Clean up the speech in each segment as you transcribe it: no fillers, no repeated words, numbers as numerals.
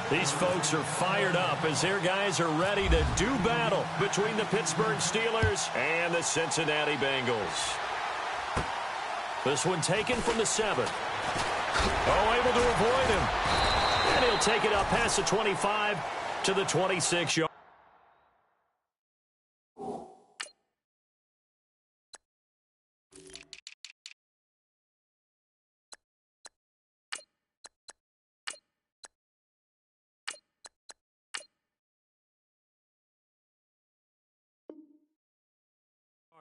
These folks are fired up as their guys are ready to do battle between the Pittsburgh Steelers and the Cincinnati Bengals. This one taken from the 7. Oh, able to avoid him. And he'll take it up past the 25 to the 26-yard.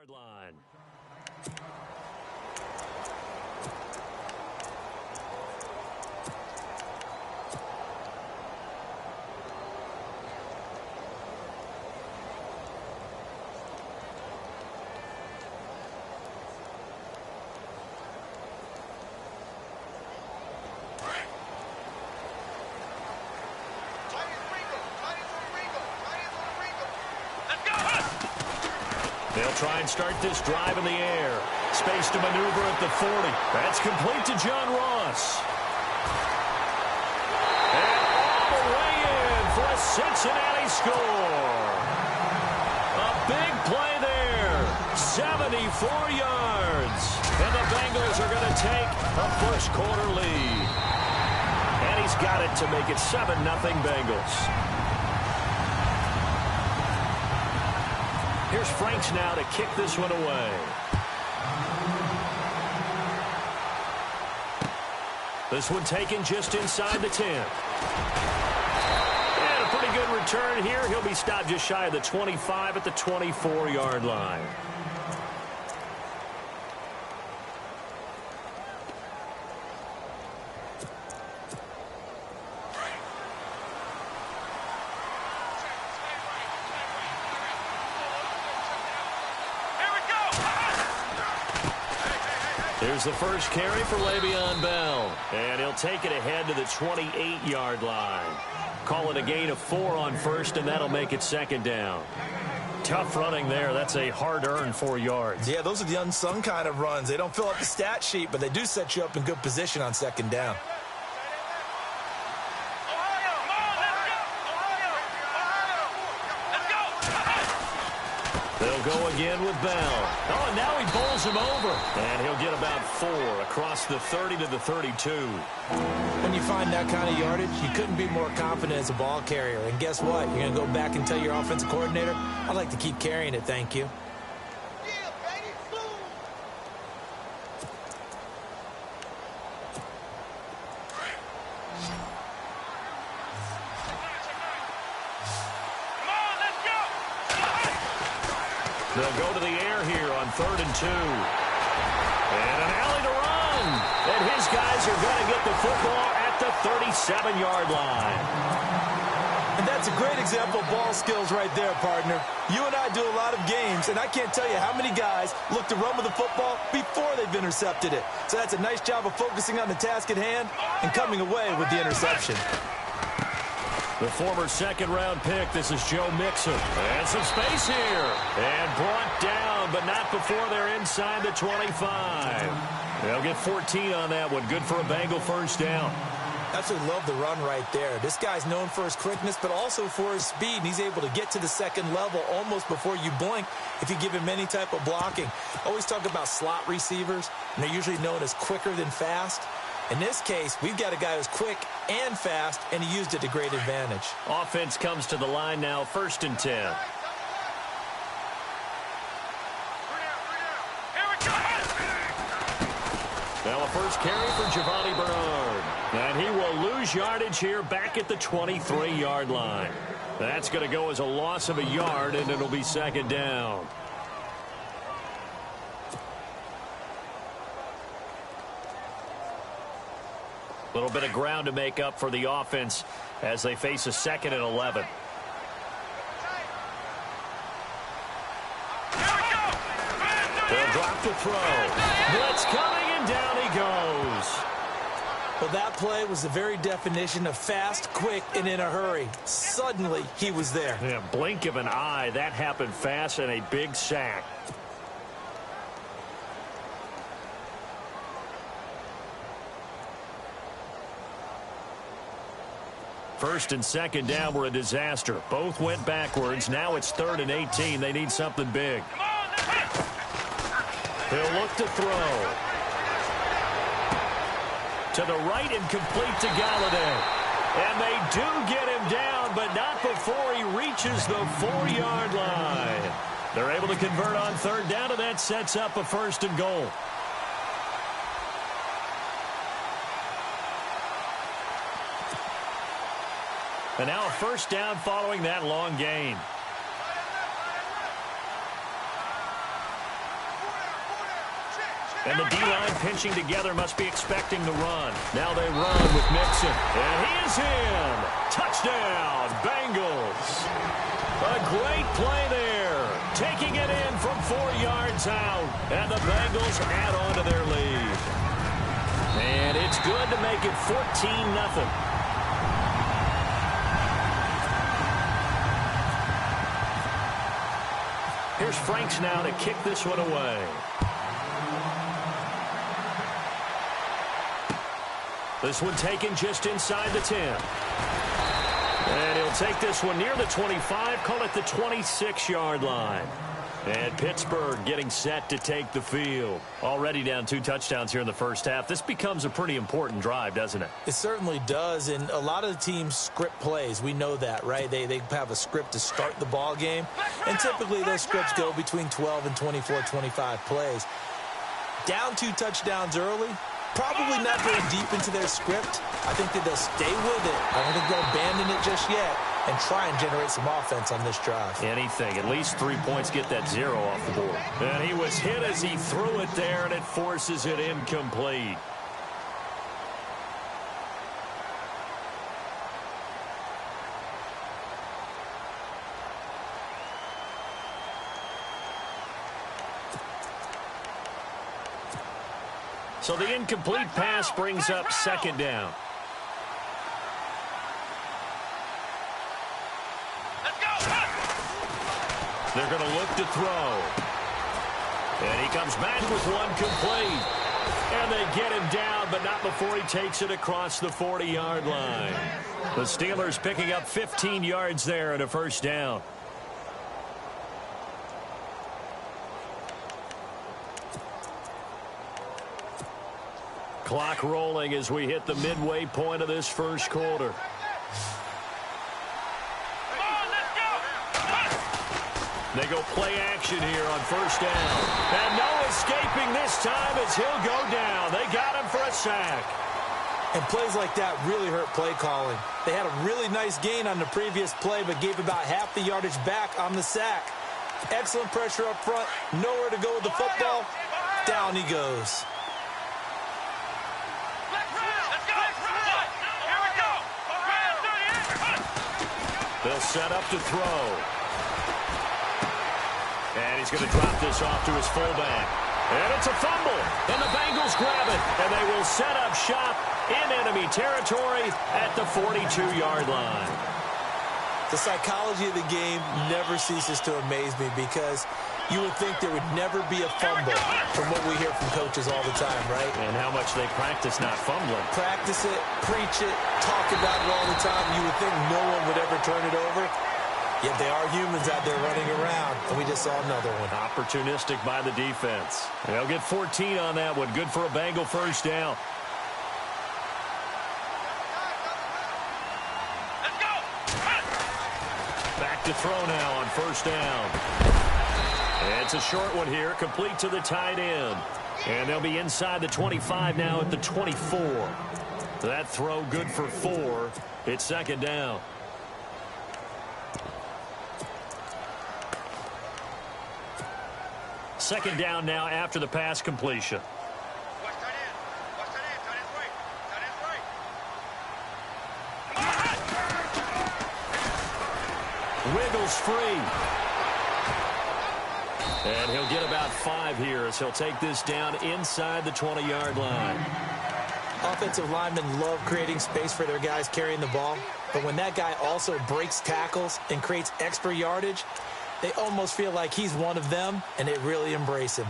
Line. They'll try and start this drive in the air. Space to maneuver at the 40. That's complete to John Ross. And all the way in for a Cincinnati score. A big play there. 74 yards. And the Bengals are going to take a first quarter lead. And he's got it to make it 7-0 Bengals. Here's Franks now to kick this one away. This one taken just inside the 10. And a pretty good return here. He'll be stopped just shy of the 25 at the 24-yard line. Here's the first carry for Le'Veon Bell. And he'll take it ahead to the 28-yard line. Call it a gain of 4 on first, and that'll make it second down. Tough running there. That's a hard-earned 4 yards. Yeah, those are the unsung kind of runs. They don't fill up the stat sheet, but they do set you up in good position on second down. They'll go again with Bell. Oh, and now he bowls him over. And he'll get about 4 across the 30 to the 32. When you find that kind of yardage, you couldn't be more confident as a ball carrier. And guess what? You're going to go back and tell your offensive coordinator, I'd like to keep carrying it, thank you. They'll go to the air here on 3rd and 2. And an alley to run. And his guys are going to get the football at the 37-yard line. And that's a great example of ball skills right there, partner. You and I do a lot of games, and I can't tell you how many guys look to run with the football before they've intercepted it. So that's a nice job of focusing on the task at hand and coming away with the interception. The former second-round pick, this is Joe Mixon. And some space here. And brought down, but not before they're inside the 25. They'll get 14 on that one. Good for a Bengal first down. Absolutely love the run right there. This guy's known for his quickness, but also for his speed. And he's able to get to the second level almost before you blink if you give him any type of blocking. Always talk about slot receivers, and they're usually known as quicker than fast. In this case, we've got a guy who's quick and fast, and he used it to great advantage. Offense comes to the line now, 1st and 10. Now a first carry for Giovanni Bernard. And he will lose yardage here back at the 23-yard line. That's going to go as a loss of a yard, and it'll be second down. A little bit of ground to make up for the offense as they face a 2nd and 11. They'll drop the throw. Blitz coming, and down he goes. Well, that play was the very definition of fast, quick, and in a hurry. Suddenly, he was there. Yeah, blink of an eye. That happened fast, and a big sack. First and second down were a disaster. Both went backwards. Now it's 3rd and 18. They need something big. He'll look to throw. To the right and complete to Galladay. And they do get him down, but not before he reaches the 4-yard line. They're able to convert on 3rd down, and that sets up a 1st and goal. And now a 1st down following that long gain. And the D-line pinching together must be expecting the run. Now they run with Mixon. And he is in. Touchdown, Bengals. A great play there. Taking it in from 4 yards out. And the Bengals add on to their lead. And it's good to make it 14-0. Here's Franks now to kick this one away. This one taken just inside the 10. And he'll take this one near the 25, call it the 26-yard line. And Pittsburgh getting set to take the field. Already down 2 touchdowns here in the first half. This becomes a pretty important drive, doesn't it? It certainly does, and a lot of the teams script plays. We know that, right? They have a script to start the ball game, and typically those scripts go between 12 and 24, 25 plays. Down 2 touchdowns early, probably not going deep into their script. I think that they'll stay with it. I don't think they'll abandon it just yet and try and generate some offense on this drive. Anything. At least 3 points, get that 0 off the board. And he was hit as he threw it there, and it forces it incomplete. So the incomplete pass brings up 2nd down. They're going to look to throw. And he comes back with one complete. And they get him down, but not before he takes it across the 40-yard line. The Steelers picking up 15 yards there and a 1st down. Clock rolling as we hit the midway point of this first quarter. They go play action here on 1st down. And no escaping this time as he'll go down. They got him for a sack. And plays like that really hurt play calling. They had a really nice gain on the previous play, but gave about half the yardage back on the sack. Excellent pressure up front. Nowhere to go with the football. Down he goes. They'll set up to throw. And he's going to drop this off to his fullback. And it's a fumble. And the Bengals grab it. And they will set up shop in enemy territory at the 42-yard line. The psychology of the game never ceases to amaze me because you would think there would never be a fumble from what we hear from coaches all the time, right? And how much they practice not fumbling. Practice it, preach it, talk about it all the time. You would think no one would ever turn it over. Yet they are humans out there running around, and we just saw another one. Opportunistic by the defense. They'll get 14 on that one. Good for a Bengal 1st down. Back to throw now on 1st down. It's a short one here, complete to the tight end. And they'll be inside the 25 now at the 24. That throw good for 4. It's 2nd down. Second down now after the pass completion. Wiggles free. And he'll get about 5 here as he'll take this down inside the 20-yard line. Offensive linemen love creating space for their guys carrying the ball, but when that guy also breaks tackles and creates extra yardage, they almost feel like he's one of them, and they really embrace him.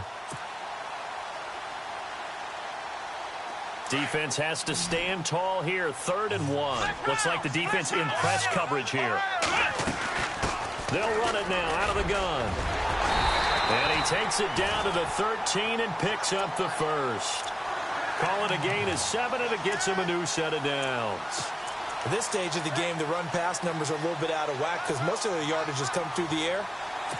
defense has to stand tall here. 3rd and 1. Looks like the defense in press coverage here. They'll run it now out of the gun. And he takes it down to the 13 and picks up the first. Call it a gain of 7, and it gets him a new set of downs. At this stage of the game, the run-pass numbers are a little bit out of whack because most of the yardage has come through the air.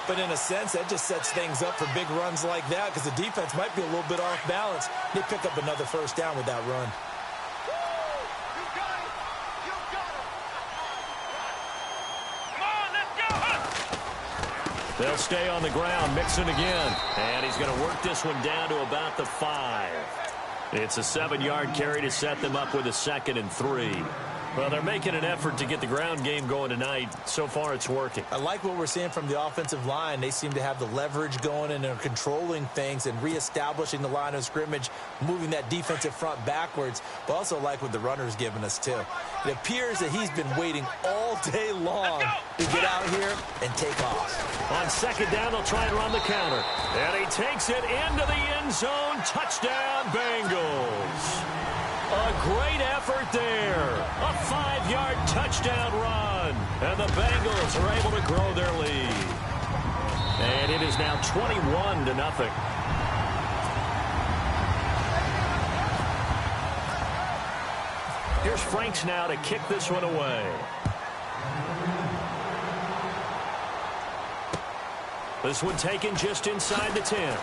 But in a sense, that just sets things up for big runs like that because the defense might be a little bit off balance. They pick up another first down with that run. They'll stay on the ground, Mixon again. And he's going to work this one down to about the 5. It's a 7-yard carry to set them up with a 2nd and 3. Well, they're making an effort to get the ground game going tonight. So far, it's working. I like what we're seeing from the offensive line. They seem to have the leverage going and are controlling things and reestablishing the line of scrimmage, moving that defensive front backwards. But also like what the runner's giving us, too. It appears that he's been waiting all day long to get out here and take off. On 2nd down, they'll try and run the counter. And he takes it into the end zone. Touchdown, Bengals. A great effort there. A 5-yard touchdown run. And the Bengals are able to grow their lead. And it is now 21-0. Here's Franks now to kick this one away. This one taken just inside the 10.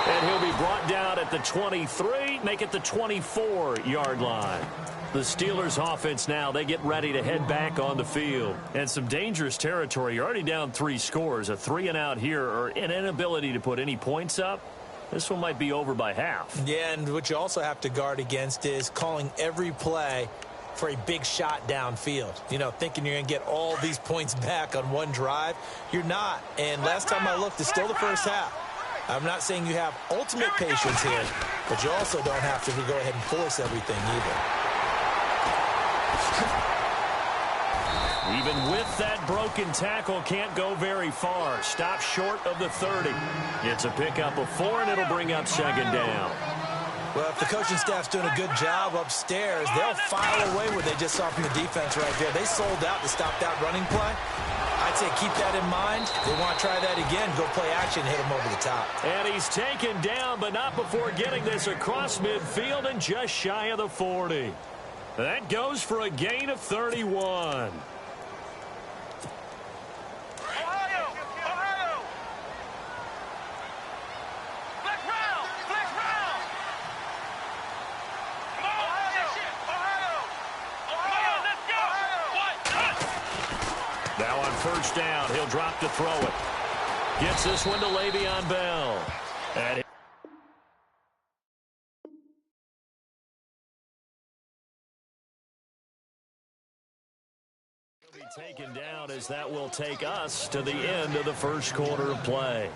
And he'll be brought down at the 23, make it the 24-yard line. The Steelers offense now, they get ready to head back on the field. And some dangerous territory. You're already down 3 scores. A 3-and-out here or an inability to put any points up. This one might be over by half. Yeah, and what you also have to guard against is calling every play for a big shot downfield. You know, thinking you're going to get all these points back on one drive. You're not. And last time I looked, it's still the first half. I'm not saying you have ultimate patience here, but you also don't have to go ahead and force everything either. Even with that broken tackle, can't go very far. Stop short of the 30. It's a pickup of 4, and it'll bring up 2nd down. Well, if the coaching staff's doing a good job upstairs, they'll file away what they just saw from the defense right there. They sold out to stop that running play. I'd say keep that in mind. If they want to try that again, go play action and hit him over the top. And he's taken down, but not before getting this across midfield and just shy of the 40. That goes for a gain of 31. Now on 1st down, he'll drop to throw it. Gets this one to Le'Veon Bell. And he'll be taken down as that will take us to the end of the first quarter of play.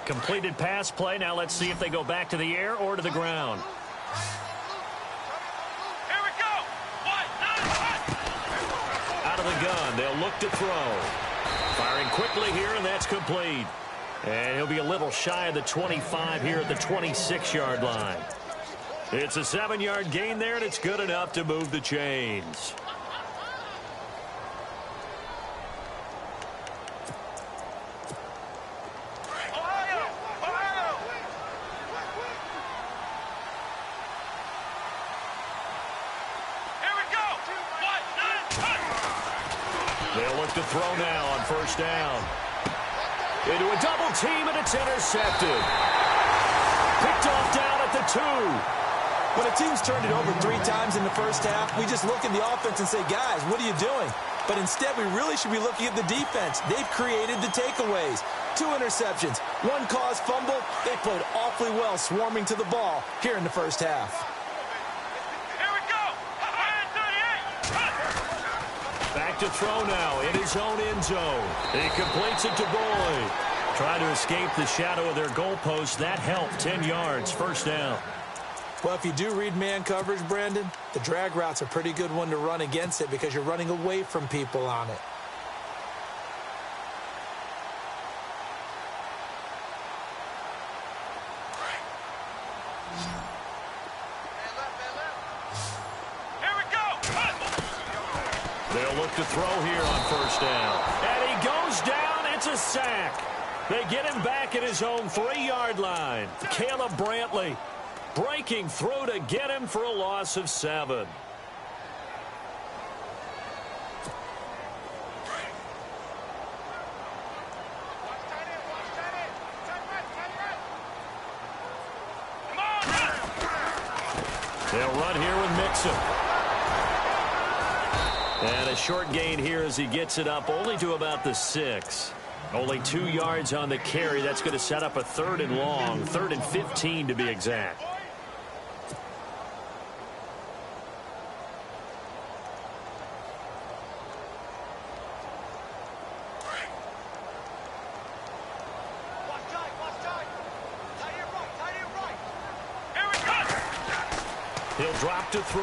Completed pass play. Now let's see if they go back to the air or to the ground. Here we go. Out of the gun, they'll look to throw. Firing quickly here, and that's complete. And he'll be a little shy of the 25 here at the 26-yard line. It's a 7-yard gain there, and it's good enough to move the chains. They'll look to throw now on 1st down. Into a double team, and it's intercepted. Picked off down at the 2. When a team's turned it over 3 times in the first half, we just look at the offense and say, guys, what are you doing? But instead, we really should be looking at the defense. They've created the takeaways. 2 interceptions, 1 caused fumble. They played awfully well swarming to the ball here in the first half. Back to throw now in his own end zone. He completes it to Boyd. Trying to escape the shadow of their goalpost. That helped. 10 yards, first down. Well, if you do read man coverage, Brandon, the drag route's a pretty good one to run against it because you're running away from people on it. They'll look to throw here on first down. And he goes down. It's a sack. They get him back at his own 3-yard line. Caleb Brantley breaking through to get him for a loss of 7. They'll run here with Mixon. And a short gain here as he gets it up only to about the 6. Only 2 yards on the carry. That's going to set up a 3rd and long, 3rd and 15 to be exact. He'll drop to throw.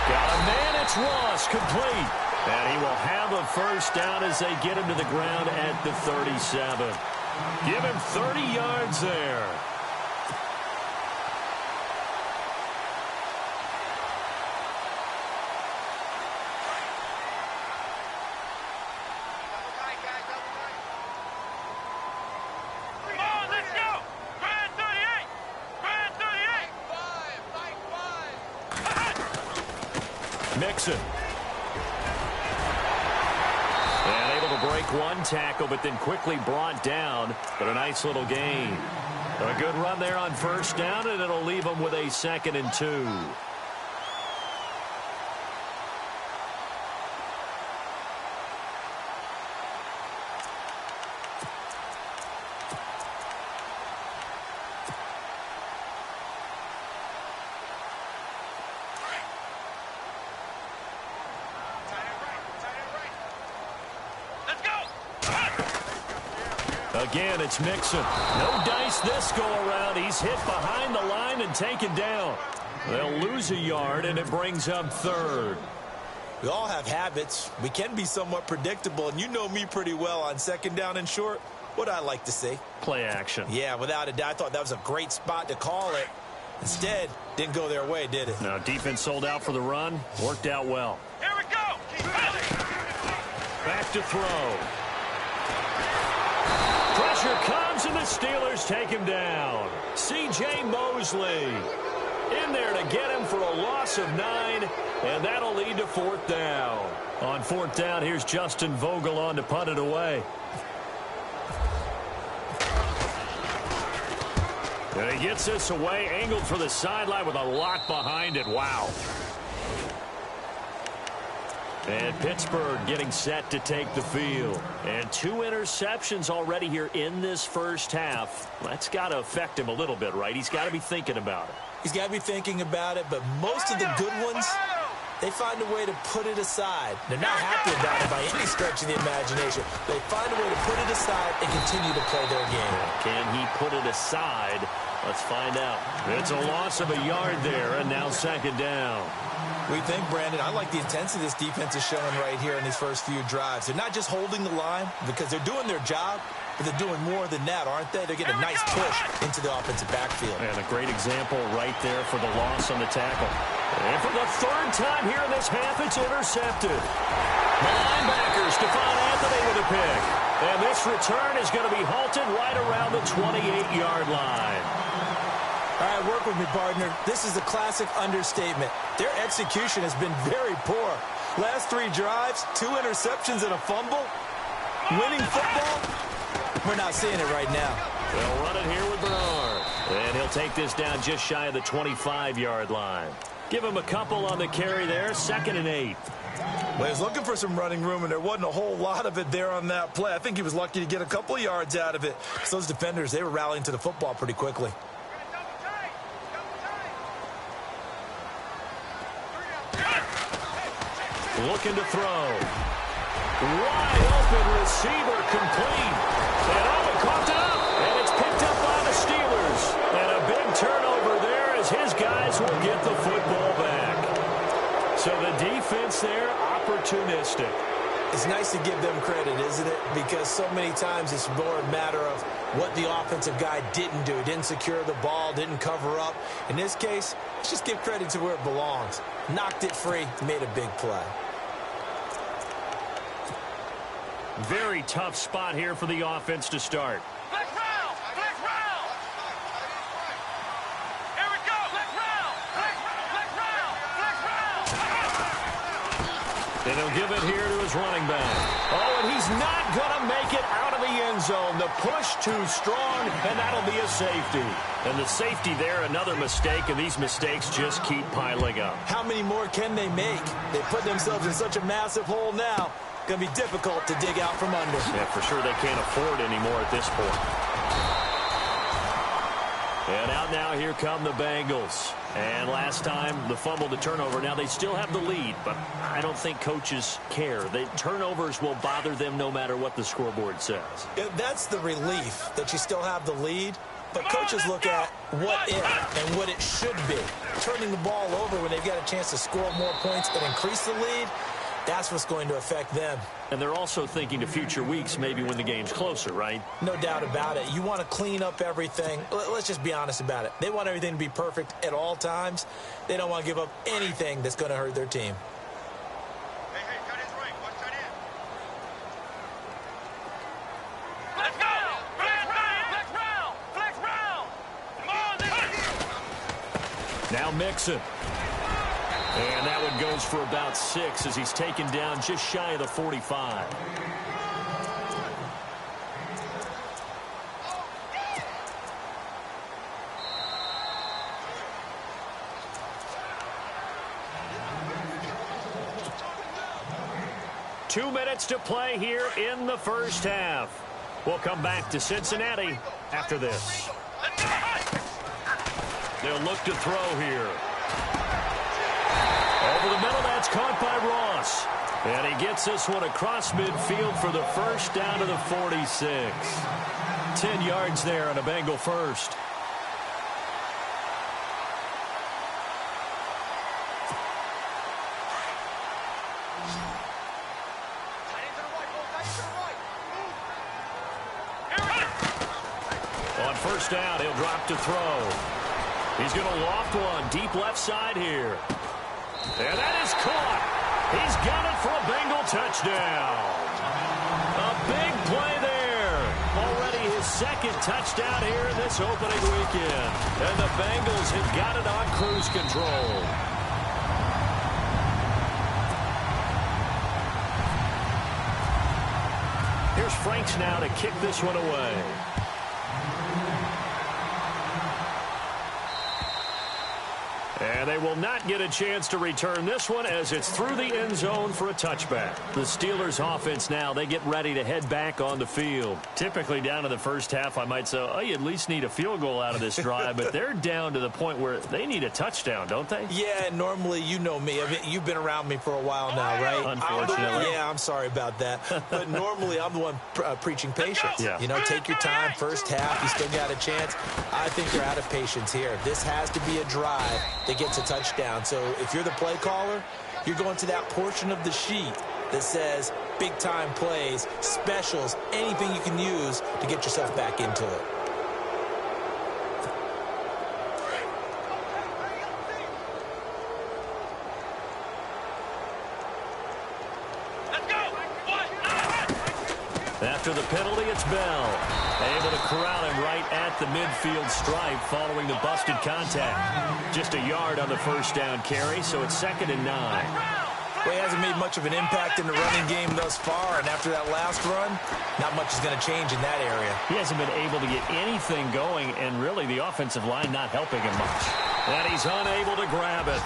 Got a man, it's Ross, complete. And he will have a first down as they get him to the ground at the 37. Give him 30 yards there. Mixon. And able to break one tackle, but then quickly brought down. But a nice little gain. A good run there on first down, and it'll leave them with a 2nd and 2. Again, it's Mixon. No dice this go-around. He's hit behind the line and taken down. They'll lose a yard, and it brings up 3rd. We all have habits. We can be somewhat predictable, and you know me pretty well on 2nd down and short. What I like to say? Play action. Yeah, without a doubt. I thought that was a great spot to call it. Instead, didn't go their way, did it? No, defense sold out for the run. Worked out well. Here we go. Back to throw. Pressure comes, and the Steelers take him down. C.J. Mosley in there to get him for a loss of 9, and that'll lead to 4th down. On 4th down, here's Justin Vogel on to punt it away. And he gets this away, angled for the sideline with a lock behind it. Wow. And Pittsburgh getting set to take the field. And 2 interceptions already here in this first half. That's got to affect him a little bit, right? He's got to be thinking about it. He's got to be thinking about it, but most of the good ones, they find a way to put it aside. They're not happy about it by any stretch of the imagination. They find a way to put it aside and continue to play their game. Can he put it aside? Let's find out. It's a loss of a yard there, and now 2nd down. What do you think, Brandon? I like the intensity this defense is showing right here in these first few drives. They're not just holding the line because they're doing their job, but they're doing more than that, aren't they? They're getting a nice push into the offensive backfield. And a great example right there for the loss on the tackle. And for the 3rd time here in this half, it's intercepted. The linebacker, Stephon Anthony with a pick. And this return is going to be halted right around the 28-yard line. All right, work with me, partner. This is a classic understatement. Their execution has been very poor. Last 3 drives, 2 interceptions and a fumble. Winning football? We're not seeing it right now. They'll run it here with Bernard. And he'll take this down just shy of the 25-yard line. Give him a couple on the carry there, 2nd and 8. Well, he was looking for some running room, and there wasn't a whole lot of it there on that play. I think he was lucky to get a couple of yards out of it. So those defenders, they were rallying to the football pretty quickly. Looking to throw. Wide open receiver complete. And it caught up. And it's picked up by the Steelers. And a big turnover there as his guys will get the football back. So the defense there, opportunistic. It's nice to give them credit, isn't it? Because so many times it's more a matter of what the offensive guy didn't do. Didn't secure the ball, didn't cover up. In this case, let's just give credit to where it belongs. Knocked it free, made a big play. Very tough spot here for the offense to start. Let's round! Let's round! Here we go! Let's round! Let's round! Let's round! And he'll give it here to his running back. Oh, and he's not going to make it out of the end zone. The push too strong, and that'll be a safety. And the safety there, another mistake, and these mistakes just keep piling up. How many more can they make? They put themselves in such a massive hole now. Going to be difficult to dig out from under. Yeah, for sure they can't afford anymore at this point. And out now, here come the Bengals. And last time, the fumble, the turnover. Now, they still have the lead, but I don't think coaches care. The turnovers will bother them no matter what the scoreboard says. Yeah, that's the relief, that you still have the lead. But coaches look at what if and what it should be. Turning the ball over when they've got a chance to score more points and increase the lead, that's what's going to affect them. And they're also thinking to future weeks, maybe when the game's closer, right? No doubt about it. You want to clean up everything. Let's just be honest about it. They want everything to be perfect at all times. They don't want to give up anything that's going to hurt their team. Hey, cut his right. Watch that in. Let's go! Flex round! Flex round! Flex round! Come on, Now Mixon. And that one goes for about 6 as he's taken down just shy of the 45. Two minutes to play here in the first half. We'll come back to Cincinnati after this. They'll look to throw here. Over the middle, that's caught by Ross. And he gets this one across midfield for the first down to the 46. 10 yards there on a Bengal first. On first down, he'll drop to throw. He's going to loft one deep left side here. And that is caught. He's got it for a Bengal touchdown. A big play there. Already his second touchdown here in this opening weekend. And the Bengals have got it on cruise control. Here's Franks now to kick this one away. And they will not get a chance to return this one as it's through the end zone for a touchback. The Steelers offense now, they get ready to head back on the field. Typically down to the first half, I might say, oh, you at least need a field goal out of this drive. But they're down to the point where they need a touchdown, don't they? Yeah, normally, you know me. I mean, you've been around me for a while now, right? Unfortunately. Yeah, I'm sorry about that. But normally, I'm the one preaching patience. Yeah. You know, take your time. First half, you still got a chance. I think they're out of patience here. This has to be a drive that gets a touchdown. So if you're the play caller, you're going to that portion of the sheet that says big time plays, specials, anything you can use to get yourself back into it. After the penalty, it's Bell. Able to corral him right at the midfield stripe following the busted contact. Just a yard on the first down carry, so it's 2nd and 9. Well, he hasn't made much of an impact in the running game thus far, and after that last run, not much is going to change in that area. He hasn't been able to get anything going, and really the offensive line not helping him much. And he's unable to grab it.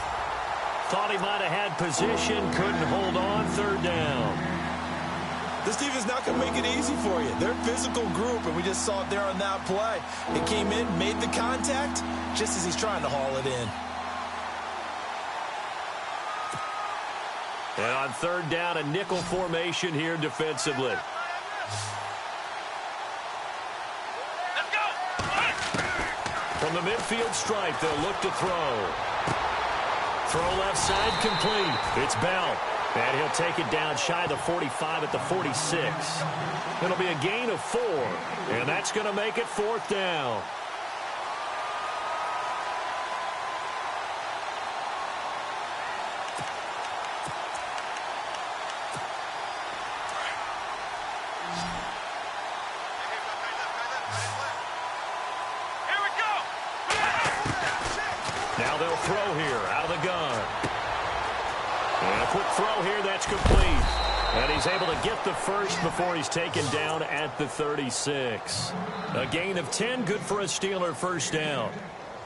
Thought he might have had position, couldn't hold on, 3rd down. This defense not going to make it easy for you. They're a physical group, and we just saw it there on that play. It came in, made the contact, just as he's trying to haul it in. And on third down, a nickel formation here defensively. Let's go. From the midfield stripe, they'll look to throw. Throw left side complete. It's Bell. And he'll take it down shy of the 45 at the 46. It'll be a gain of 4. And that's going to make it 4th down. Here we go. Now they'll throw here out of the gun. And a quick throw here, that's complete. And he's able to get the first before he's taken down at the 36. A gain of 10, good for a Steeler first down.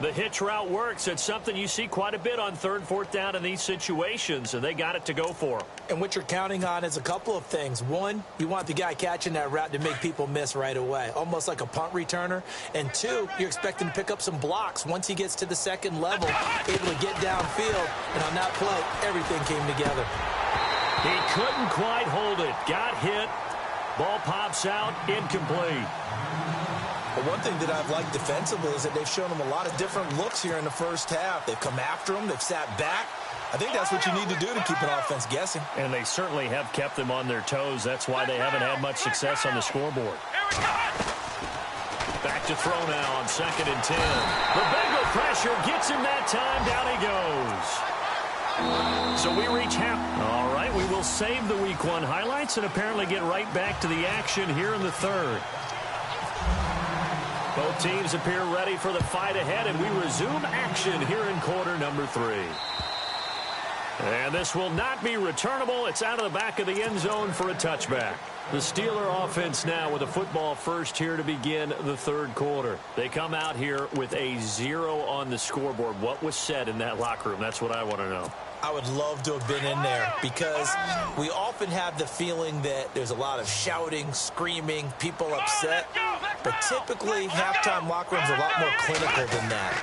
The hitch route works. It's something you see quite a bit on 3rd, 4th down in these situations, and they got it to go for him. And what you're counting on is a couple of things. One, you want the guy catching that route to make people miss right away, almost like a punt returner. And 2, you're expecting to pick up some blocks once he gets to the 2nd level, able to get downfield. And on that play, everything came together. He couldn't quite hold it. Got hit. Ball pops out, incomplete. But one thing that I've liked defensively is that they've shown him a lot of different looks here in the first half. They've come after him. They've sat back. I think that's what you need to do to keep an offense guessing. And they certainly have kept them on their toes. That's why they haven't had much success on the scoreboard. Back to throw now on 2nd and 10. The Bengal pressure gets him that time. Down he goes. So we reach half. All right, we will save the Week 1 highlights and apparently get right back to the action here in the 3rd. Both teams appear ready for the fight ahead, and we resume action here in quarter number 3. And this will not be returnable. It's out of the back of the end zone for a touchback. The Steeler offense now with a football first here to begin the 3rd quarter. They come out here with a 0 on the scoreboard. What was said in that locker room? That's what I want to know. I would love to have been in there because we often have the feeling that there's a lot of shouting, screaming, people upset. But typically, halftime locker rooms are a lot more clinical than that.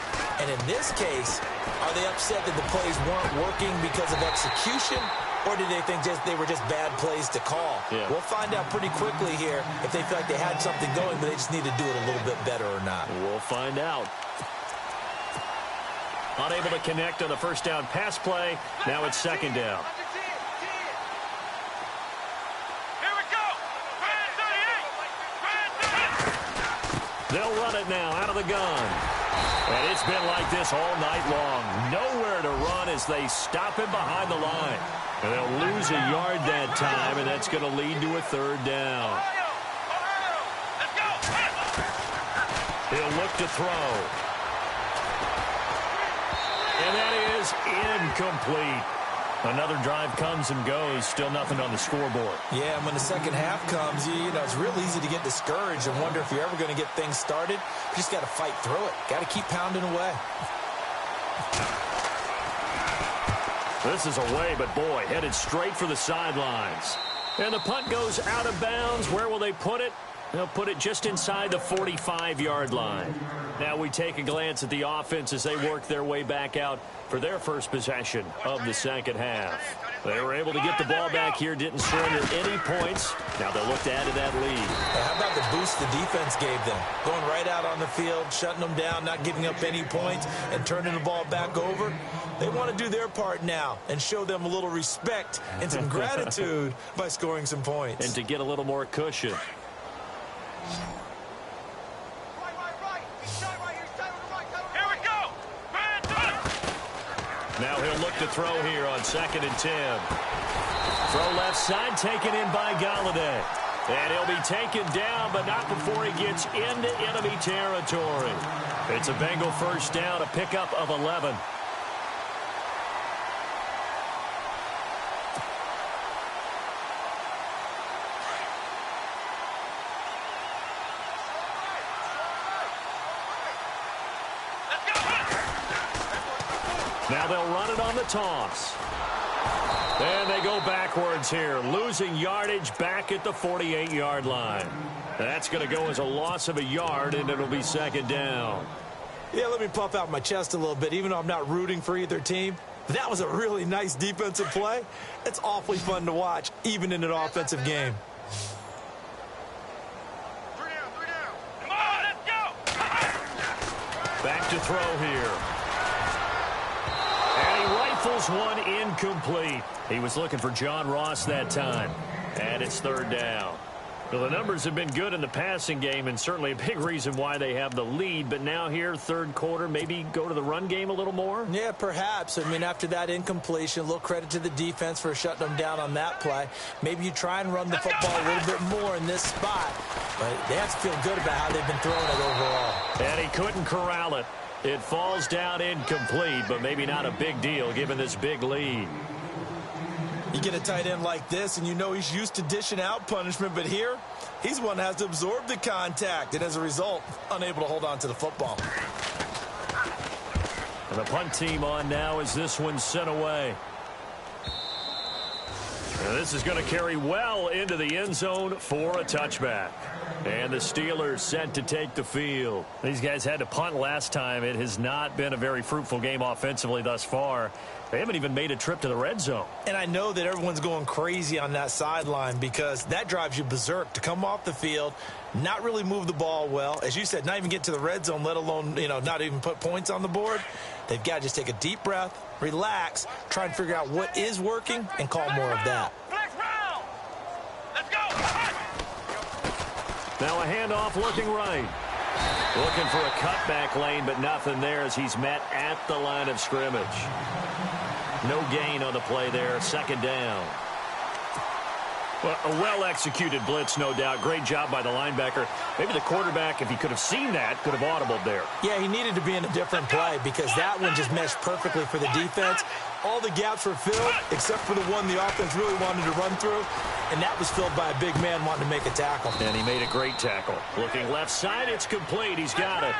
And in this case, are they upset that the plays weren't working because of execution? Or did they think they were just bad plays to call? Yeah. We'll find out pretty quickly here if they feel like they had something going, but they just need to do it a little bit better or not. We'll find out. Unable to connect on the first down pass play. Now it's 2nd down. Here we go. They'll run it now out of the gun. And it's been like this all night long. Nowhere to run as they stop him behind the line. And they'll lose a yard that time, and that's going to lead to a 3rd down. Let's go. He'll look to throw. And that is incomplete. Another drive comes and goes. Still nothing on the scoreboard. Yeah, and when the second half comes, you know, it's real easy to get discouraged and wonder if you're ever going to get things started. You just got to fight through it. Got to keep pounding away. This is away, but boy, headed straight for the sidelines. And the punt goes out of bounds. Where will they put it? They'll put it just inside the 45-yard line. Now we take a glance at the offense as they work their way back out for their first possession of the second half. They were able to get the ball back here, didn't surrender any points. Now they'll look to add to that lead. How about the boost the defense gave them? Going right out on the field, shutting them down, not giving up any points, and turning the ball back over. They want to do their part now and show them a little respect and some gratitude by scoring some points. And to get a little more cushion. Here we go. Now he'll look to throw here on 2nd and 10. Throw left side, taken in by Galladay. And he'll be taken down, but not before he gets into enemy territory. It's a Bengal first down, a pickup of 11. Now they'll run it on the toss. And they go backwards here, losing yardage back at the 48-yard line. That's going to go as a loss of a yard, and it'll be 2nd down. Yeah, let me puff out my chest a little bit. Even though I'm not rooting for either team, That was a really nice defensive play. It's awfully fun to watch, even in an offensive game. Come on, let's go. Back to throw here. And he rifles one incomplete. He was looking for John Ross that time. And it's third down. Well, the numbers have been good in the passing game, and certainly a big reason why they have the lead. But now here, third quarter, maybe go to the run game a little more? Yeah, perhaps. I mean, after that incompletion, a little credit to the defense for shutting them down on that play. Maybe you try and run the football a little bit more in this spot. But they have to feel good about how they've been throwing it overall. And he couldn't corral it. It falls down incomplete, but maybe not a big deal given this big lead. You get a tight end like this, and you know he's used to dishing out punishment, but here, he's one that has to absorb the contact, and as a result, unable to hold on to the football. And the punt team on now as this one's sent away. And this is going to carry well into the end zone for a touchback. And the Steelers set to take the field. These guys had to punt last time. It has not been a very fruitful game offensively thus far. They haven't even made a trip to the red zone. And I know that everyone's going crazy on that sideline because that drives you berserk to come off the field, not really move the ball well. As you said, not even get to the red zone, let alone, not even put points on the board. They've got to just take a deep breath, relax, try and figure out what is working, and call more of that. Flex round. Let's go. Now a handoff looking right. Looking for a cutback lane, but nothing there as he's met at the line of scrimmage. No gain on the play there. Second down. Well, a well-executed blitz, no doubt. Great job by the linebacker. Maybe the quarterback, if he could have seen that, could have audibled there. Yeah, he needed to be in a different play because that one just meshed perfectly for the defense. All the gaps were filled except for the one the offense really wanted to run through, and that was filled by a big man wanting to make a tackle. And he made a great tackle. Looking left side, it's complete. He's got it.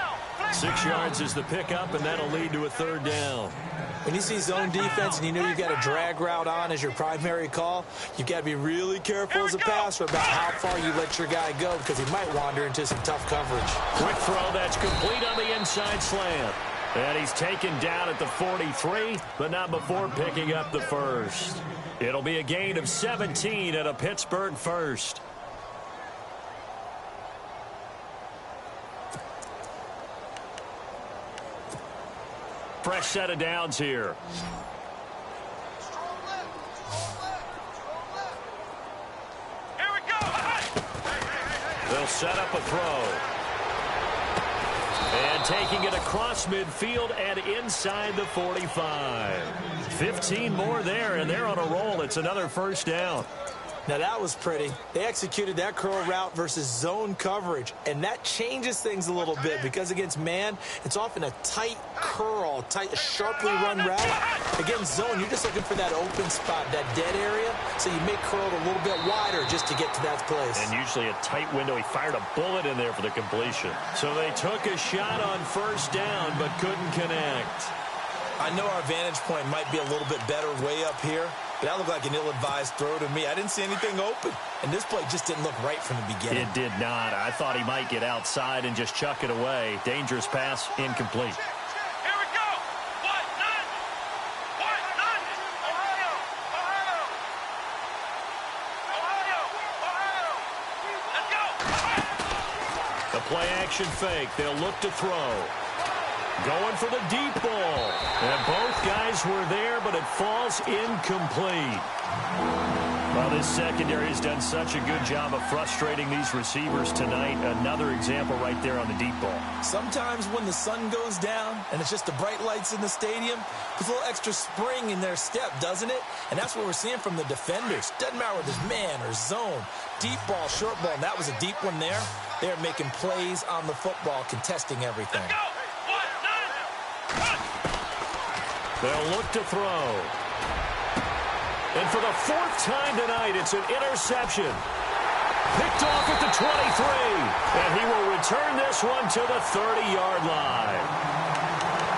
6 yards is the pickup, and that'll lead to a third down. When you see zone defense and you know you've got a drag route on as your primary call, you've got to be really careful as a passer about how far you let your guy go because he might wander into some tough coverage. Quick throw that's complete on the inside slant. And he's taken down at the 43, but not before picking up the first. It'll be a gain of 17 at a Pittsburgh first. Fresh set of downs here. Here we go. They'll set up a throw. And taking it across midfield and inside the 45. 15 more there, and they're on a roll. It's another first down. Now, that was pretty. They executed that curl route versus zone coverage, and that changes things a little bit because against man, it's often a tight curl, sharply run route. Against zone, you're just looking for that open spot, that dead area, so you make curl a little bit wider just to get to that place. And usually a tight window. He fired a bullet in there for the completion. So they took a shot on first down but couldn't connect. I know our vantage point might be a little bit better way up here, but that looked like an ill-advised throw to me. I didn't see anything open, and this play just didn't look right from the beginning. It did not. I thought he might get outside and just chuck it away. Dangerous pass, incomplete. Here we go. What? None. Ohio. Let's go. The play action fake. They'll look to throw. Going for the deep ball. And both guys were there, but it falls incomplete. Well, this secondary has done such a good job of frustrating these receivers tonight. Another example right there on the deep ball. Sometimes when the sun goes down and it's just the bright lights in the stadium, there's a little extra spring in their step, doesn't it? And that's what we're seeing from the defenders. Doesn't matter whether it's man or zone, deep ball, short ball. And that was a deep one there. They're making plays on the football, contesting everything. Let's go. What? None. They'll look to throw. And for the fourth time tonight, it's an interception. Picked off at the 23. And he will return this one to the 30-yard line.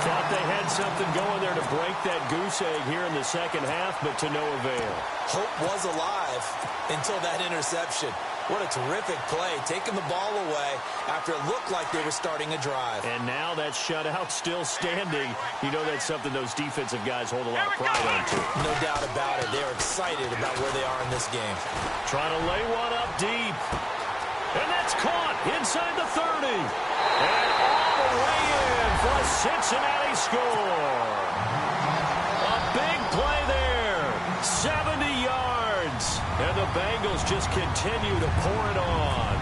Thought they had something going there to break that goose egg here in the second half, but to no avail. Hope was alive until that interception. What a terrific play, taking the ball away after it looked like they were starting a drive. And now that shutout still standing. You know that's something those defensive guys hold a lot of pride on, too. No doubt about it. They're excited about where they are in this game. Trying to lay one up deep. And that's caught inside the 30. And all the way in for a Cincinnati score. A big play there. 70 yards. And the Bengals just continue to pour it on.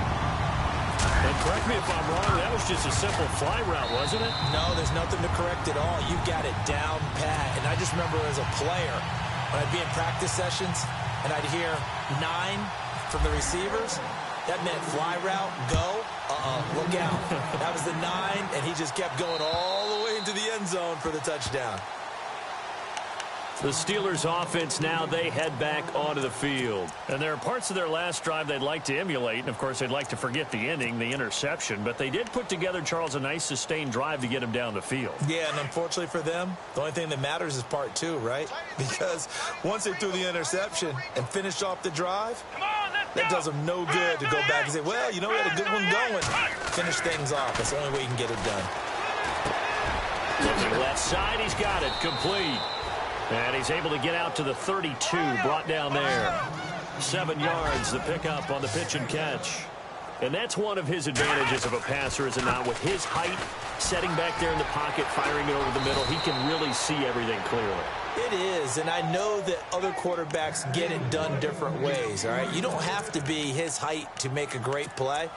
And correct me if I'm wrong, that was just a simple fly route, wasn't it? No, there's nothing to correct at all. You got it down pat. And I just remember as a player, when I'd be in practice sessions and I'd hear 9 from the receivers, that meant fly route, go, look out. That was the 9, and he just kept going all the way into the end zone for the touchdown. The Steelers offense now, they head back onto the field. And there are parts of their last drive they'd like to emulate. And, of course, they'd like to forget the ending, the interception. But they did put together, Charles, a nice sustained drive to get him down the field. Yeah, and unfortunately for them, the only thing that matters is part 2, right? Because once they threw the interception and finished off the drive, that does them no good to go back and say, well, you know, we had a good one going. Finish things off. That's the only way you can get it done. Looking left side, he's got it. Complete. And he's able to get out to the 32, brought down there. 7 yards, the pickup on the pitch and catch. And that's one of his advantages of a passer, is it not? With his height, setting back there in the pocket, firing it over the middle, he can really see everything clearly. It is, and I know that other quarterbacks get it done different ways, all right? You don't have to be his height to make a great play.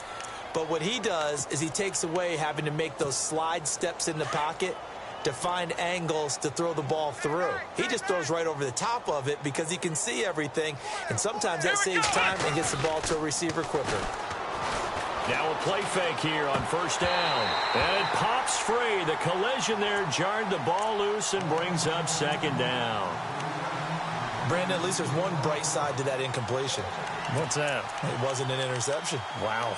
But what he does is he takes away having to make those slide steps in the pocket to find angles to throw the ball through. He just throws right over the top of it because he can see everything, and sometimes that saves time and gets the ball to a receiver quicker. Now a play fake here on first down. And it pops free. The collision there jarred the ball loose and brings up second down. Brandon, at least there's one bright side to that incompletion. What's that? It wasn't an interception. Wow.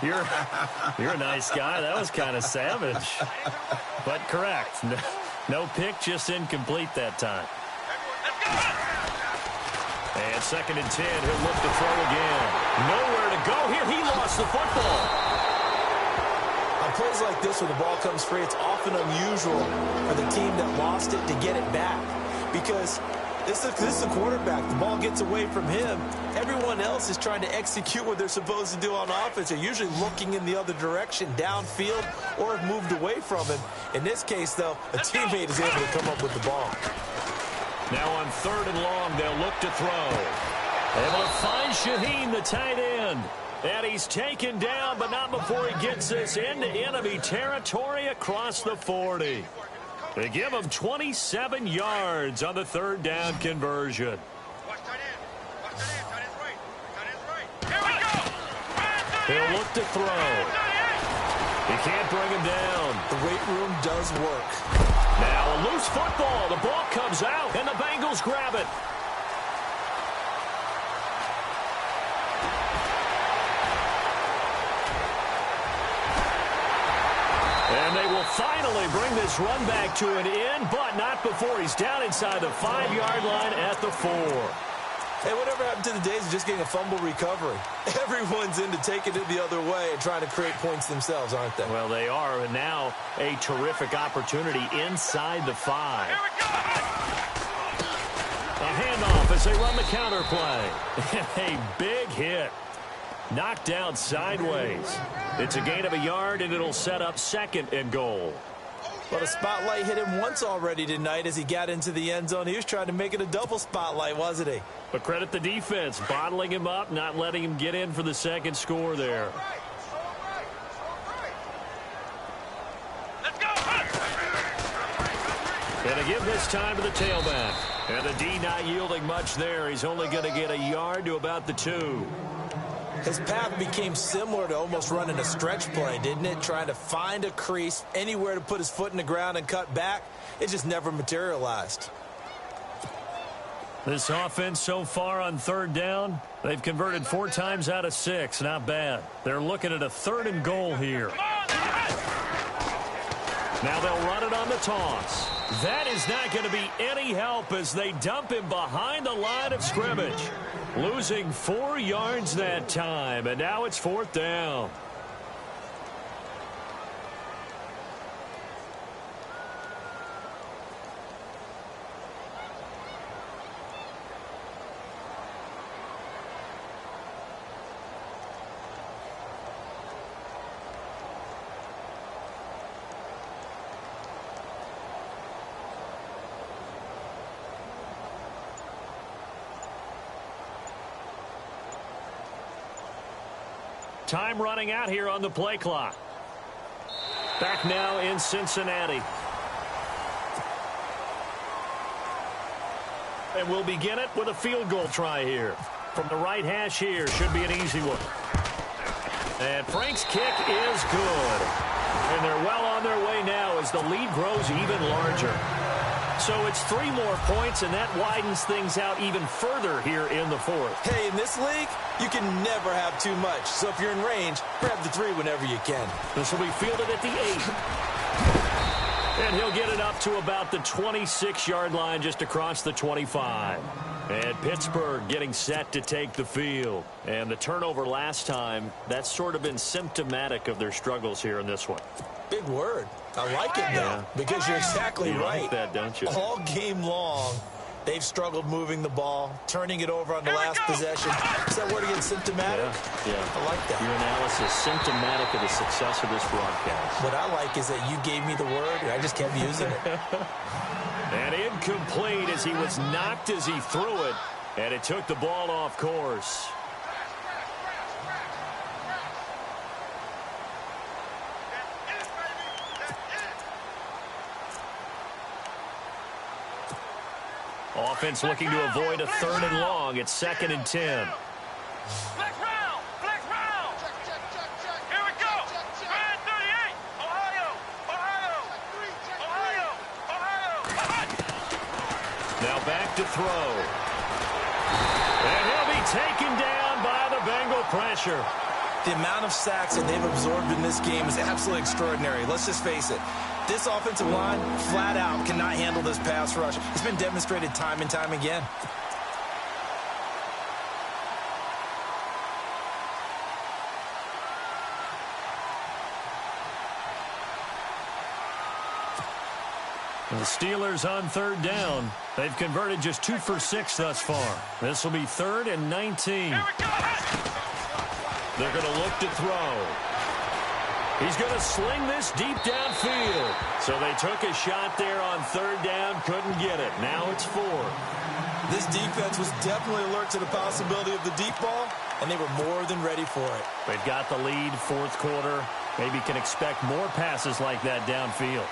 You're a nice guy. That was kind of savage. But correct. No pick, just incomplete that time. And 2nd and 10. He'll look to throw again. Nowhere to go here. He lost the football. On plays like this where the ball comes free, it's often unusual for the team that lost it to get it back. Because this is a quarterback. The ball gets away from him. Everyone else is trying to execute what they're supposed to do on offense. They're usually looking in the other direction, downfield, or have moved away from him. In this case, though, a teammate is able to come up with the ball. Now on 3rd and long, they'll look to throw. Able to find Shaheen, the tight end. And he's taken down, but not before he gets this into enemy territory across the 40. They give him 27 yards on the 3rd down conversion. He'll look to throw. He can't bring him down. The weight room does work. Now a loose football. The ball comes out, and the Bengals grab it. And they will finally bring this run back to an end, but not before he's down inside the 5-yard line at the 4. Hey, whatever happened to the days of just getting a fumble recovery? Everyone's into taking it the other way and trying to create points themselves, aren't they? Well, they are, and now a terrific opportunity inside the 5. A handoff as they run the counter play. A big hit. Knocked down sideways. It's a gain of a yard, and it'll set up 2nd and goal. Well, the spotlight hit him once already tonight as he got into the end zone. He was trying to make it a double spotlight, wasn't he? But credit the defense, bottling him up, not letting him get in for the 2nd score there. And a give this time to the tailback. And the D not yielding much there. He's only going to get a yard to about the 2. His path became similar to almost running a stretch play, didn't it? Trying to find a crease, anywhere to put his foot in the ground and cut back. It just never materialized. This offense so far on 3rd down, they've converted 4 times out of 6. Not bad. They're looking at a 3rd and goal here. Now they'll run it on the toss. That is not going to be any help as they dump him behind the line of scrimmage. Losing 4 yards that time, and now it's 4th down. Time running out here on the play clock. Back now in Cincinnati. And we'll begin it with a field goal try here. From the right hash here, should be an easy one. And Frank's kick is good. And they're well on their way now as the lead grows even larger. So it's 3 more points, and that widens things out even further here in the 4th. Hey, in this league, you can never have too much. So if you're in range, grab the 3 whenever you can. This will be fielded at the 8. And he'll get it up to about the 26-yard line just across the 25. And Pittsburgh getting set to take the field. And the turnover last time, that's sort of been symptomatic of their struggles here in this one. Big word. I like it, though, because you're exactly right. You like that, don't you? All game long, they've struggled moving the ball, turning it over on the last possession. Is that word again, symptomatic? Yeah. I like that. Your analysis, symptomatic of the success of this broadcast. What I like is that you gave me the word, and I just kept using it. And incomplete as he was knocked as he threw it, and it took the ball off course. Offense looking to avoid a 3rd and long. It's 2nd and 10. Flex round. Flex round. Here we go. Man 38. Ohio. Now back to throw. And he'll be taken down by the Bengal pressure. The amount of sacks that they've absorbed in this game is absolutely extraordinary. Let's just face it. This offensive line, flat out, cannot handle this pass rush. It's been demonstrated time and time again. The Steelers on 3rd down. They've converted just 2 for 6 thus far. This will be 3rd and 19. They're going to look to throw. He's going to sling this deep downfield. So they took a shot there on 3rd down, couldn't get it. Now it's 4. This defense was definitely alert to the possibility of the deep ball, and they were more than ready for it. They've got the lead, 4th quarter. Maybe can expect more passes like that downfield.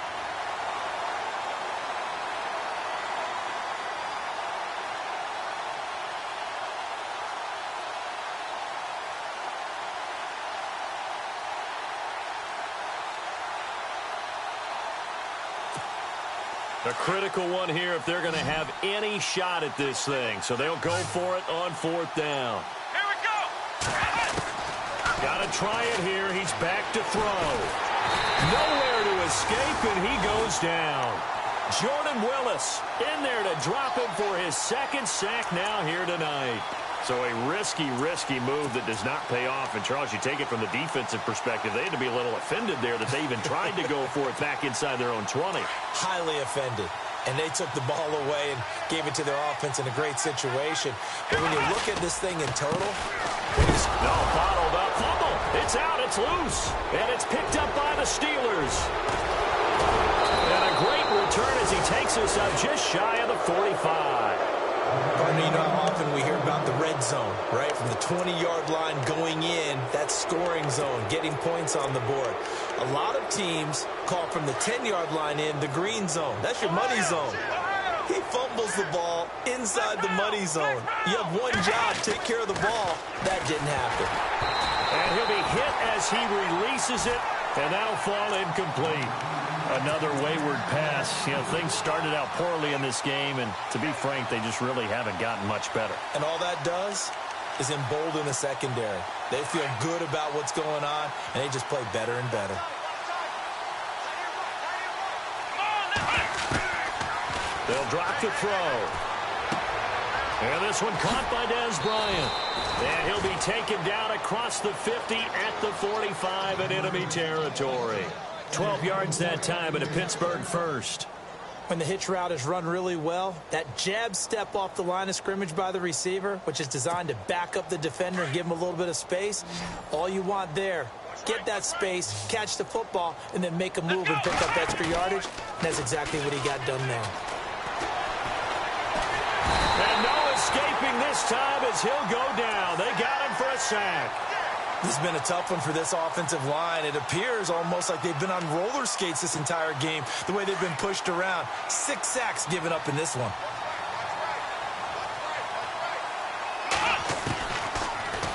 A critical one here if they're going to have any shot at this thing. So they'll go for it on 4th down. Here we go. Got to try it here. He's back to throw. Nowhere to escape, and he goes down. Jordan Willis in there to drop him for his 2nd sack now here tonight. So a risky move that does not pay off. And, Charles, you take it from the defensive perspective. They had to be a little offended there that they even tried to go for it back inside their own 20. Highly offended. And they took the ball away and gave it to their offense in a great situation. But when you look at this thing in total, bottled up. Fumble. It's out. It's loose. And it's picked up by the Steelers. And a great return as he takes us up just shy of the 45. Partner, you know how often we hear about the red zone, right? From the 20-yard line going in, that scoring zone, getting points on the board. A lot of teams call from the 10-yard line in the green zone. That's your money zone. He fumbles the ball inside the money zone. You have one job, take care of the ball. That didn't happen. And he'll be hit as he releases it, and that'll fall incomplete. Another wayward pass. You know, things started out poorly in this game, and to be frank, they just really haven't gotten much better. And all that does is embolden the secondary. They feel good about what's going on, and they just play better and better. They'll drop to throw. And this one caught by Dez Bryant. And he'll be taken down across the 50 at the 45 in enemy territory. 12 yards that time and a Pittsburgh first. When the hitch route is run really well, that jab step off the line of scrimmage by the receiver, which is designed to back up the defender and give him a little bit of space, all you want there, get that space, catch the football, and then make a move and pick up extra yardage. And that's exactly what he got done there. And no escaping this time as he'll go down. They got him for a sack. This has been a tough one for this offensive line. It appears almost like they've been on roller skates this entire game, the way they've been pushed around. 6 sacks given up in this one.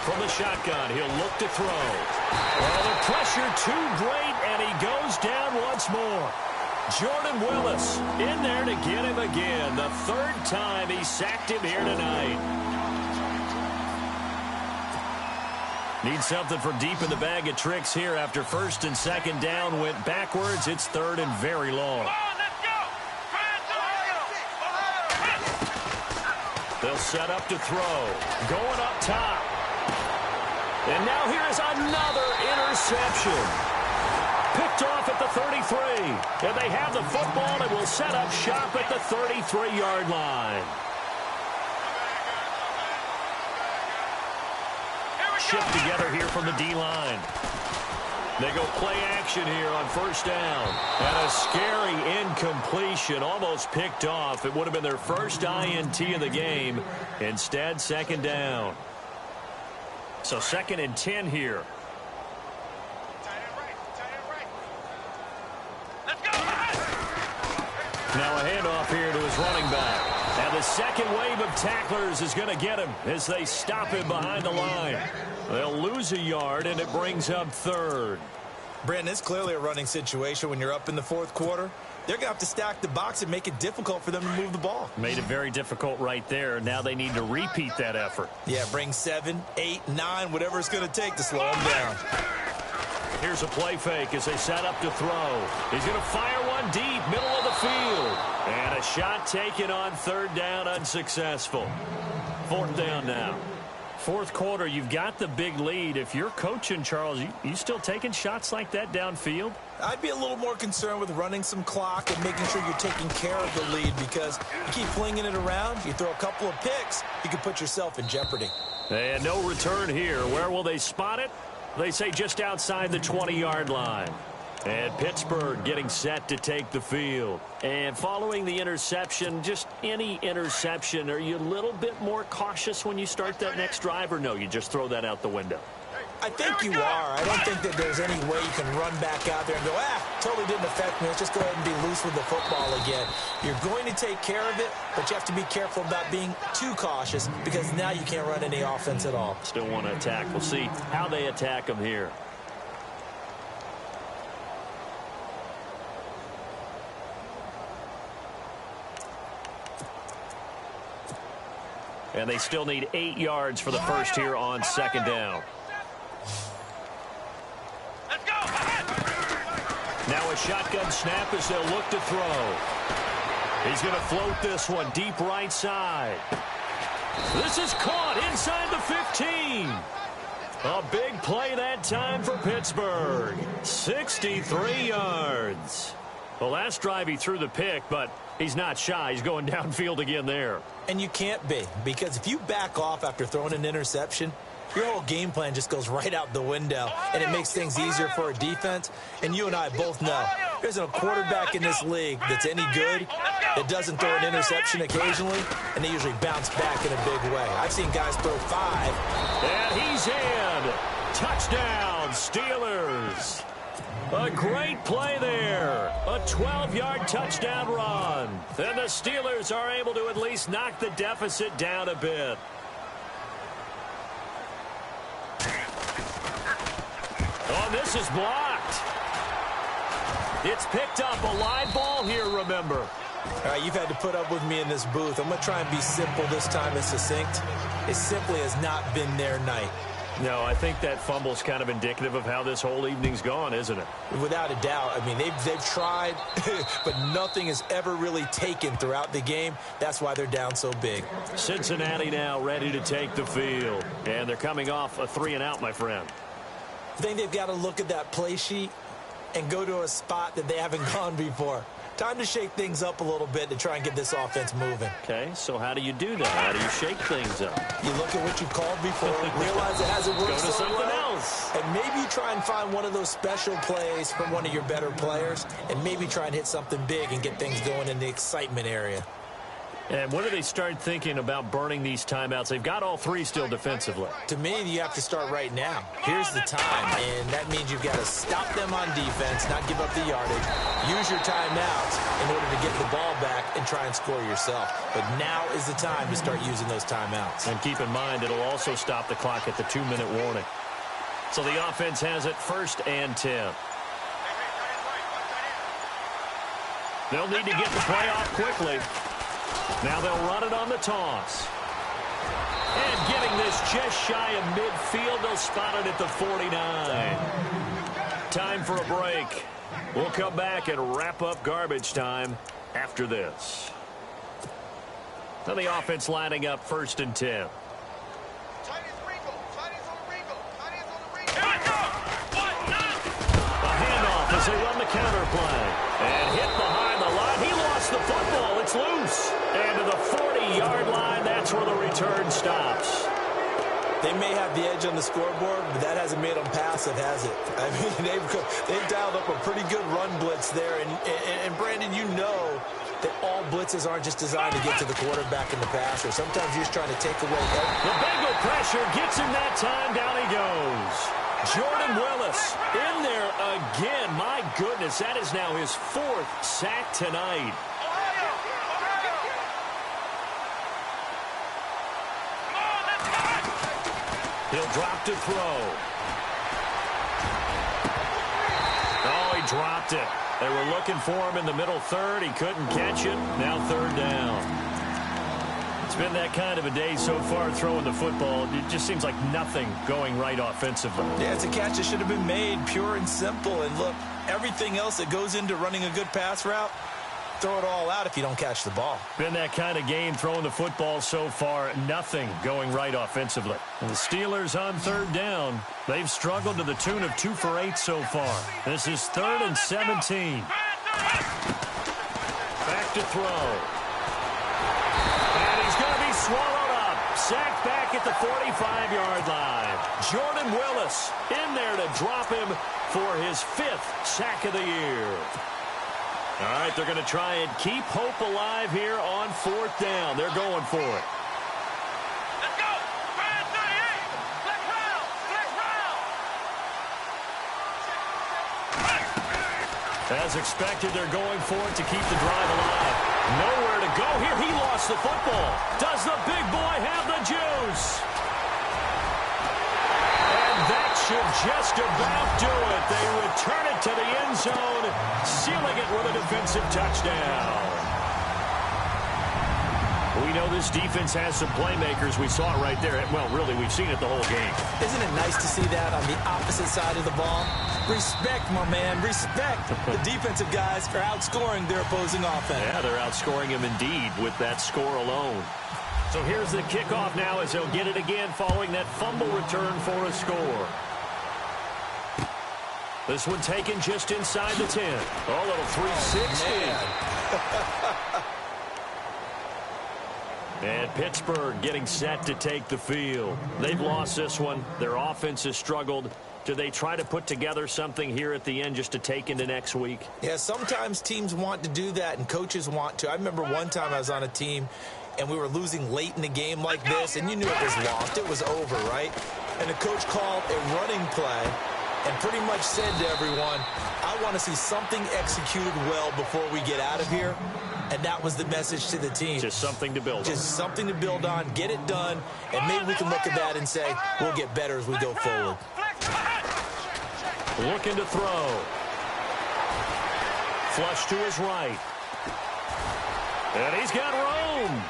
From the shotgun, he'll look to throw. Well, the pressure too great, and he goes down once more. Jordan Willis in there to get him again. The 3rd time he sacked him here tonight. Need something from deep in the bag of tricks here after 1st and 2nd down went backwards. It's 3rd and very long. They'll set up to throw. Going up top. And now here is another interception. Picked off at the 33. And they have the football and will set up shop at the 33-yard line. Shift together here from the D-line. They go play action here on 1st down. And a scary incompletion, almost picked off. It would have been their first INT of the game. Instead, 2nd down. So 2nd and 10 here. Now a handoff here to his running back. And the 2nd wave of tacklers is going to get him as they stop him behind the line. They'll lose a yard, and it brings up 3rd. Brandon, it's clearly a running situation when you're up in the 4th quarter. They're going to have to stack the box and make it difficult for them to move the ball. Made it very difficult right there. Now they need to repeat that effort. Yeah, bring 7, 8, 9, whatever it's going to take to slow them down. Here's a play fake as they set up to throw. He's going to fire one deep, middle of the field. And a shot taken on 3rd down, unsuccessful. 4th down now. 4th quarter, you've got the big lead. If you're coaching, Charles, you still taking shots like that downfield? I'd be a little more concerned with running some clock and making sure you're taking care of the lead, because you keep flinging it around, you throw a couple of picks, you can put yourself in jeopardy. And no return here. Where will they spot it? They say just outside the 20-yard line. And Pittsburgh getting set to take the field. And following the interception, just any interception, are you a little bit more cautious when you start that next drive, or no, you just throw that out the window? I think you are. I don't think that there's any way you can run back out there and go, totally didn't affect me. Let's just go ahead and be loose with the football again. You're going to take care of it, but you have to be careful about being too cautious, because now you can't run any offense at all. Still want to attack. We'll see how they attack them here. And they still need 8 yards for the first here on 2nd down. Let's go. Now a shotgun snap as they'll look to throw. He's going to float this one deep right side. This is caught inside the 15. A big play that time for Pittsburgh. 63 yards. The last drive he threw the pick, but he's not shy. He's going downfield again there. And you can't be, because if you back off after throwing an interception, your whole game plan just goes right out the window, and it makes things easier for a defense. And you and I both know there isn't a quarterback in this league that's any good that doesn't throw an interception occasionally, and they usually bounce back in a big way. I've seen guys throw 5. And he's in. Touchdown, Steelers. A great play there. A 12-yard touchdown run. And the Steelers are able to at least knock the deficit down a bit. Oh, this is blocked. It's picked up. A live ball here, remember. All right, you've had to put up with me in this booth. I'm going to try and be simple this time and succinct. It simply has not been their night. No, I think that fumble's kind of indicative of how this whole evening's gone, isn't it? Without a doubt. I mean, they've tried, but nothing is ever really taken throughout the game. That's why they're down so big. Cincinnati now ready to take the field. And they're coming off a 3-and-out, my friend. I think they've got to look at that play sheet and go to a spot that they haven't gone before. Time to shake things up a little bit to try and get this offense moving. Okay, so how do you do that? How do you shake things up? You look at what you've called before, realize it hasn't worked Go to so something well, else. and maybe you try and find one of those special plays from one of your better players, and maybe try and hit something big and get things going in the excitement area. And when do they start thinking about burning these timeouts? They've got all three still defensively. To me, you have to start right now. Here's the time, and that means you've got to stop them on defense, not give up the yardage, use your timeouts in order to get the ball back and try and score yourself. But now is the time to start using those timeouts. And keep in mind, it'll also stop the clock at the 2-minute warning. So the offense has it 1st and 10. They'll need to get the play off quickly. Now they'll run it on the toss. And getting this just shy of midfield, they'll spot it at the 49. Time for a break. We'll come back and wrap up garbage time after this. Now the offense lining up 1st and 10. A handoff as they run the counter play. And hit behind the line. He lost the football. It's loose. And to the 40-yard line, that's where the return stops. They may have the edge on the scoreboard, but that hasn't made them passive, has it? I mean, they've dialed up a pretty good run blitz there. And Brandon, you know that all blitzes aren't just designed to get to the quarterback and the passer. Sometimes you're just trying to take away help. The Bengal pressure gets him that time. Down he goes. Jordan Willis in there again. My goodness, that is now his 4th sack tonight. He'll drop to throw. Oh, he dropped it. They were looking for him in the middle third. He couldn't catch it. Now 3rd down. It's been that kind of a day so far throwing the football. It just seems like nothing going right offensively. Yeah, it's a catch that should have been made, pure and simple. And look, everything else that goes into running a good pass route, throw it all out if you don't catch the ball. Been that kind of game throwing the football so far. Nothing going right offensively. And the Steelers on 3rd down. They've struggled to the tune of 2 for 8 so far. This is 3rd and 17. Back to throw. And he's going to be swallowed up. Sacked back at the 45-yard line. Jordan Willis in there to drop him for his 5th sack of the year. All right, they're going to try and keep hope alive here on 4th down. They're going for it. Let's go. Brand 38. Flex round. Flex round. As expected, they're going for it to keep the drive alive. Nowhere to go here. He lost the football. Does the big boy have the juice? And that should just about do it. They return it to the end zone, sealing it with a defensive touchdown. We know this defense has some playmakers. We saw it right there. Well, really, we've seen it the whole game. Isn't it nice to see that on the opposite side of the ball? Respect, my man, respect. The defensive guys are outscoring their opposing offense. Yeah, they're outscoring him indeed with that score alone. So here's the kickoff now as they'll get it again following that fumble return for a score. This one taken just inside the 10. Oh, little 360. And Pittsburgh getting set to take the field. They've lost this one. Their offense has struggled. Do they try to put together something here at the end just to take into next week? Yeah, sometimes teams want to do that and coaches want to. I remember one time I was on a team and we were losing late in the game like this, and you knew it was lost. It was over, right? And the coach called a running play and pretty much said to everyone, I want to see something executed well before we get out of here. And that was the message to the team. Just something to build on. Just something to build on, get it done, and maybe we can look at that and say, we'll get better as we go forward. Looking to throw. Flush to his right. And he's got room.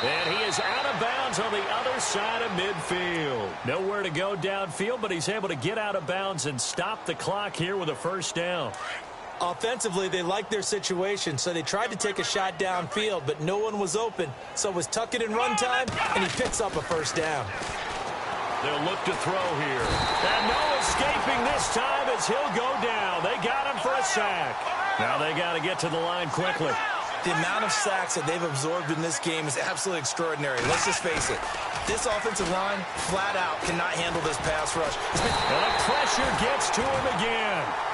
And he is out of bounds on the other side of midfield. Nowhere to go downfield, but he's able to get out of bounds and stop the clock here with a first down. Offensively, they liked their situation, so they tried to take a shot downfield, but no one was open. So it was tuck it in run time, and he picks up a first down. They'll look to throw here. And no escaping this time as he'll go down. They got him for a sack. Now they got to get to the line quickly. The amount of sacks that they've absorbed in this game is absolutely extraordinary. Let's just face it. This offensive line, flat out, cannot handle this pass rush. And the pressure gets to him again.